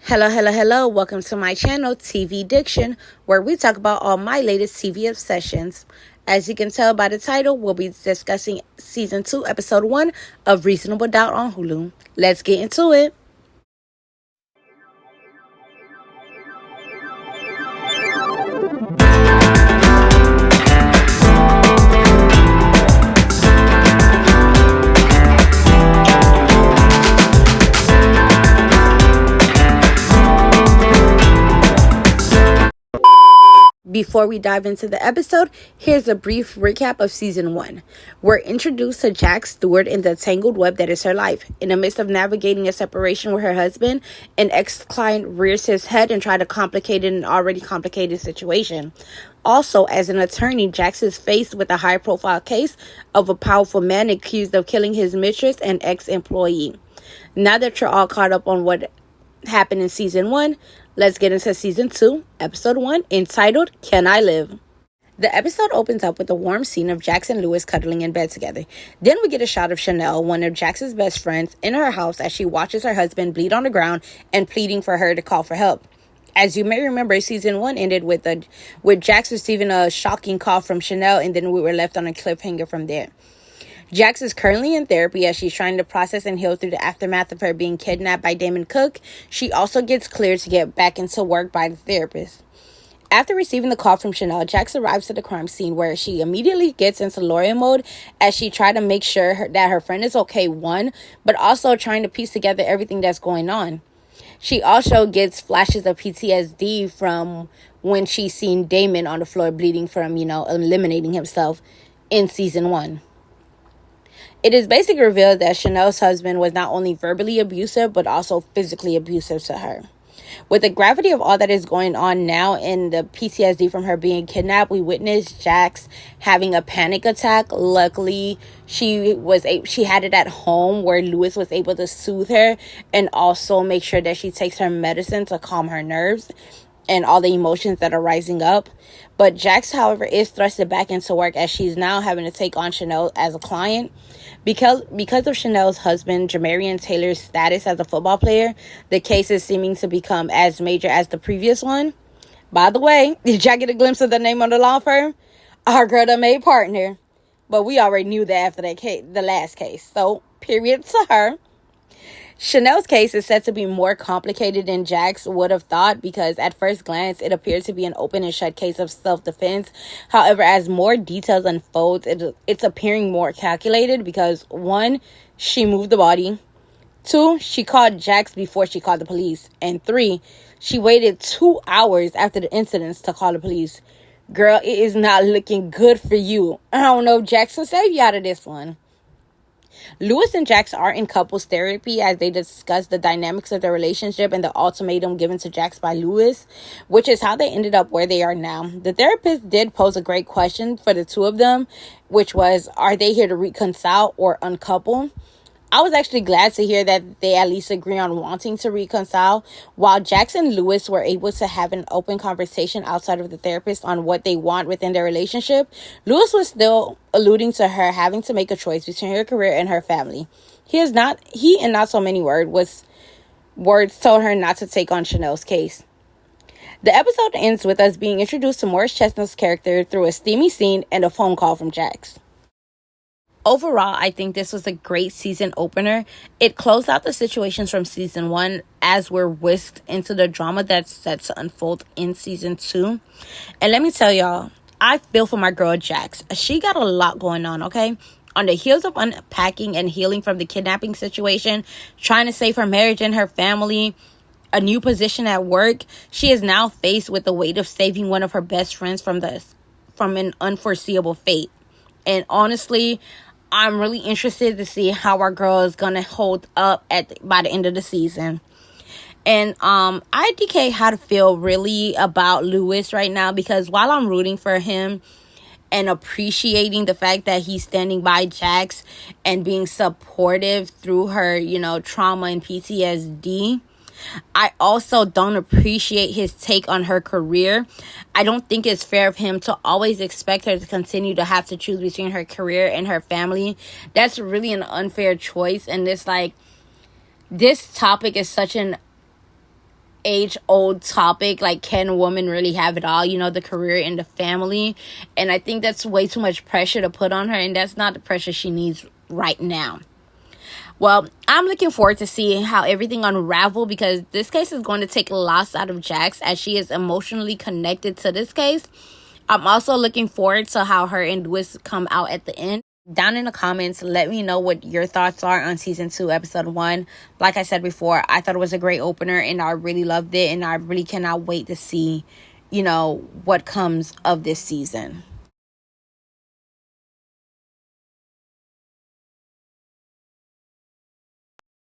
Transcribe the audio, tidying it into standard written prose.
Hello. Welcome to my channel, TV-DICTION, where we talk about all my latest TV obsessions. As you can tell by the title, we'll be discussing Season 2, Episode 1 of Reasonable Doubt on Hulu. Let's get into it. Before we dive into the episode, here's a brief recap of Season 1. We're introduced to Jax Stewart in the tangled web that is her life. In the midst of navigating a separation with her husband, an ex-client rears his head and tries to complicate an already complicated situation. Also, as an attorney, Jax is faced with a high-profile case of a powerful man accused of killing his mistress and ex-employee. Now that you're all caught up on what happened in Season 1, let's get into Season 2, Episode 1, entitled, Can I Live? The episode opens up with a warm scene of Jax and Lewis cuddling in bed together. Then we get a shot of Chanel, one of Jax's best friends, in her house as she watches her husband bleed on the ground and pleading for her to call for help. As you may remember, Season 1 ended with Jax receiving a shocking call from Chanel, and then we were left on a cliffhanger from there. Jax is currently in therapy as she's trying to process and heal through the aftermath of her being kidnapped by Damon Cook. She also gets cleared to get back into work by the therapist. After receiving the call from Chanel, Jax arrives at the crime scene where she immediately gets into lawyer mode as she tries to make sure that her friend is okay, but also trying to piece together everything that's going on. She also gets flashes of PTSD from when she's seen Damon on the floor bleeding from, eliminating himself in Season 1. It is basically revealed that Chanel's husband was not only verbally abusive, but also physically abusive to her. With the gravity of all that is going on now and the PTSD from her being kidnapped, we witnessed Jax having a panic attack. Luckily, she had it at home where Lewis was able to soothe her and also make sure that she takes her medicine to calm her nerves and all the emotions that are rising up. But Jax, however, is thrusted back into work as she's now having to take on Chanel as a client. Because of Chanel's husband, Jamarian Taylor's status as a football player, the case is seeming to become as major as the previous one. By the way, did y'all get a glimpse of the name of the law firm? Our girl that made partner. But we already knew that after that case, the last case. So, period to her. Chanel's case is said to be more complicated than Jax would have thought because at first glance it appears to be an open and shut case of self-defense. However, as more details unfold, it's appearing more calculated because 1, she moved the body. 2, she called Jax before she called the police. And 3, she waited 2 hours after the incidents to call the police. Girl, it is not looking good for you. I don't know if Jax will save you out of this one. Lewis and Jax are in couples therapy as they discuss the dynamics of their relationship and the ultimatum given to Jax by Lewis, which is how they ended up where they are now. The therapist did pose a great question for the two of them, which was, are they here to reconcile or uncouple? I was actually glad to hear that they at least agree on wanting to reconcile. While Jax and Lewis were able to have an open conversation outside of the therapist on what they want within their relationship, Lewis was still alluding to her having to make a choice between her career and her family. He in not so many words told her not to take on Chanel's case. The episode ends with us being introduced to Morris Chestnut's character through a steamy scene and a phone call from Jax. Overall, I think this was a great season opener. It closed out the situations from Season 1 as we're whisked into the drama that's set to unfold in Season 2. And let me tell y'all, I feel for my girl Jax. She got a lot going on, okay? On the heels of unpacking and healing from the kidnapping situation, trying to save her marriage and her family, a new position at work, she is now faced with the weight of saving one of her best friends from an unforeseeable fate. And honestly, I'm really interested to see how our girl is going to hold up by the end of the season. And I IDK how to feel really about Lewis right now because while I'm rooting for him and appreciating the fact that he's standing by Jax and being supportive through her, trauma and PTSD, I also don't appreciate his take on her career. I don't think it's fair of him to always expect her to continue to have to choose between her career and her family. That's really an unfair choice. And this topic is such age-old topic, like, can a woman really have it all, the career and the family? And I think that's way too much pressure to put on her, and that's not the pressure she needs right now. Well, I'm looking forward to seeing how everything unravel, because this case is going to take lots out of Jax, as she is emotionally connected to this case. I'm also looking forward to how her and Wiz come out at the end. Down in the comments, let me know what your thoughts are on season 2, episode 1. Like I said before, I thought it was a great opener, and I really loved it, and I really cannot wait to see, what comes of this season.